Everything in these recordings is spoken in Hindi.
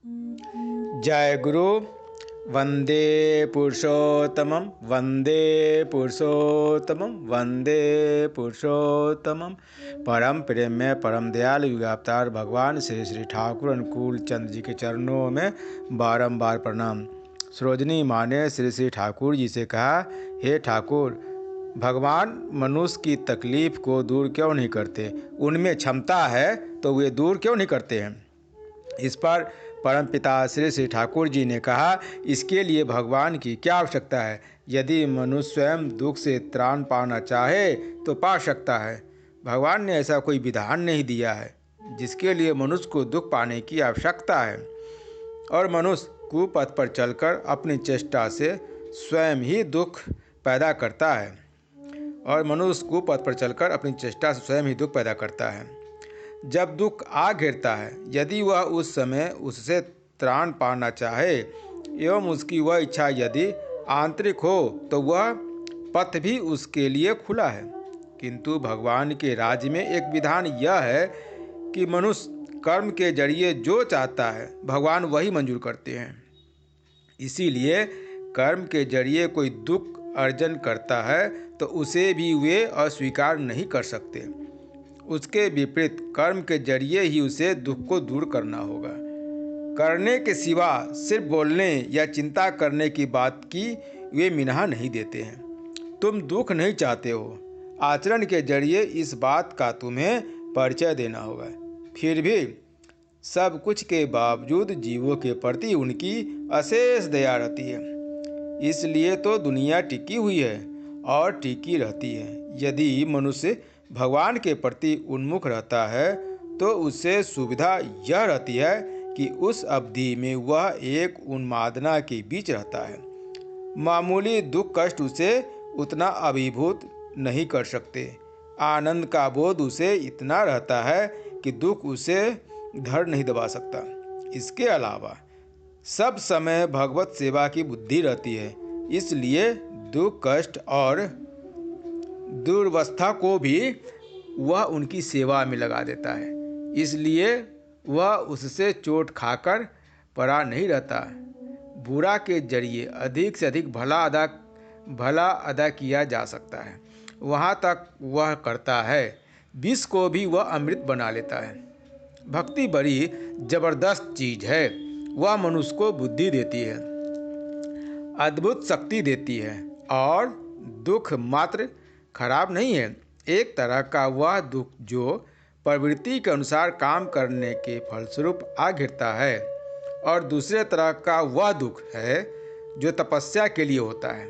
जय गुरु। वंदे पुरुषोत्तमं, वंदे पुरुषोत्तमं, वंदे पुरुषोत्तमम। परम प्रेममय परम दयालु युगावतार भगवान श्री श्री ठाकुर अनुकूल चंद जी के चरणों में बारंबार प्रणाम। सरोजनी माँ ने श्री श्री ठाकुर जी से कहा, हे ठाकुर, भगवान मनुष्य की तकलीफ को दूर क्यों नहीं करते? उनमें क्षमता है तो वे दूर क्यों नहीं करते हैं? इस पर परमपिता श्री श्री ठाकुर जी ने कहा, इसके लिए भगवान की क्या आवश्यकता है? यदि मनुष्य स्वयं दुख से त्राण पाना चाहे तो पा सकता है। भगवान ने ऐसा कोई विधान नहीं दिया है जिसके लिए मनुष्य को दुख पाने की आवश्यकता है। और मनुष्य कुपथ पर चलकर अपनी चेष्टा से स्वयं ही दुख पैदा करता है। जब दुख आ घिरता है, यदि वह उस समय उससे त्राण पाना चाहे एवं उसकी वह इच्छा यदि आंतरिक हो तो वह पथ भी उसके लिए खुला है। किंतु भगवान के राज्य में एक विधान यह है कि मनुष्य कर्म के जरिए जो चाहता है भगवान वही मंजूर करते हैं। इसीलिए कर्म के जरिए कोई दुख अर्जन करता है तो उसे भी वे अस्वीकार नहीं कर सकते। उसके विपरीत कर्म के जरिए ही उसे दुख को दूर करना होगा। करने के सिवा सिर्फ बोलने या चिंता करने की बात की वे मिन्हा नहीं देते हैं। तुम दुख नहीं चाहते हो, आचरण के जरिए इस बात का तुम्हें परिचय देना होगा। फिर भी सब कुछ के बावजूद जीवों के प्रति उनकी अशेष दया रहती है। इसलिए तो दुनिया टिकी हुई है और टिकी रहती है। यदि मनुष्य भगवान के प्रति उन्मुख रहता है तो उससे सुविधा यह रहती है कि उस अवधि में वह एक उन्मादना के बीच रहता है। मामूली दुख कष्ट उसे उतना अभिभूत नहीं कर सकते। आनंद का बोध उसे इतना रहता है कि दुख उसे धड़ नहीं दबा सकता। इसके अलावा सब समय भगवत सेवा की बुद्धि रहती है। इसलिए दुख कष्ट और दुर्वस्था को भी वह उनकी सेवा में लगा देता है। इसलिए वह उससे चोट खाकर पड़ा नहीं रहता। बुरा के जरिए अधिक से अधिक भला अदा किया जा सकता है, वहाँ तक वह करता है। विष को भी वह अमृत बना लेता है। भक्ति बड़ी जबरदस्त चीज है। वह मनुष्य को बुद्धि देती है, अद्भुत शक्ति देती है और दुख मात्र खराब नहीं है। एक तरह का वह दुख जो प्रवृत्ति के अनुसार काम करने के फलस्वरूप आ घिरता है, और दूसरे तरह का वह दुख है जो तपस्या के लिए होता है।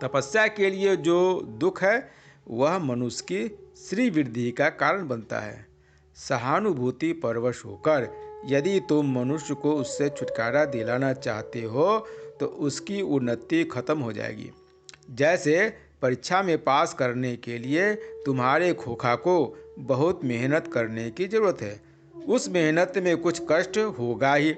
तपस्या के लिए जो दुख है वह मनुष्य की श्री वृद्धि का कारण बनता है। सहानुभूति परवश होकर यदि तुम मनुष्य को उससे छुटकारा दिलाना चाहते हो तो उसकी उन्नति खत्म हो जाएगी। जैसे परीक्षा में पास करने के लिए तुम्हारे खोखा को बहुत मेहनत करने की जरूरत है। उस मेहनत में कुछ कष्ट होगा ही।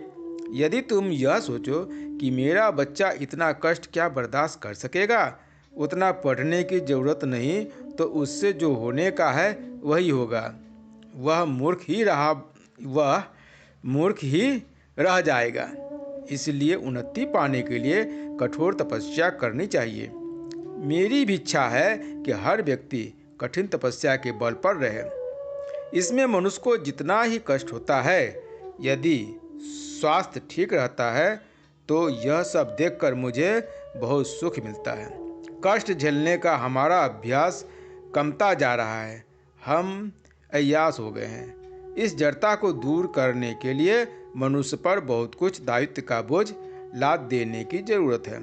यदि तुम यह सोचो कि मेरा बच्चा इतना कष्ट क्या बर्दाश्त कर सकेगा, उतना पढ़ने की जरूरत नहीं, तो उससे जो होने का है वही होगा। वह मूर्ख ही रह जाएगा। इसलिए उन्नति पाने के लिए कठोर तपस्या करनी चाहिए। मेरी भी इच्छा है कि हर व्यक्ति कठिन तपस्या के बल पर रहे। इसमें मनुष्य को जितना ही कष्ट होता है, यदि स्वास्थ्य ठीक रहता है तो यह सब देखकर मुझे बहुत सुख मिलता है। कष्ट झेलने का हमारा अभ्यास कमता जा रहा है। हम अय्यास हो गए हैं। इस जड़ता को दूर करने के लिए मनुष्य पर बहुत कुछ दायित्व का बोझ लाद देने की जरूरत है।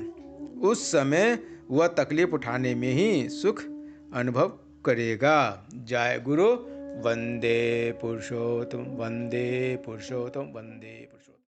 उस समय वह तकलीफ उठाने में ही सुख अनुभव करेगा। जय गुरु। वंदे पुरुषोत्तम, वंदे पुरुषोत्तम, वंदे।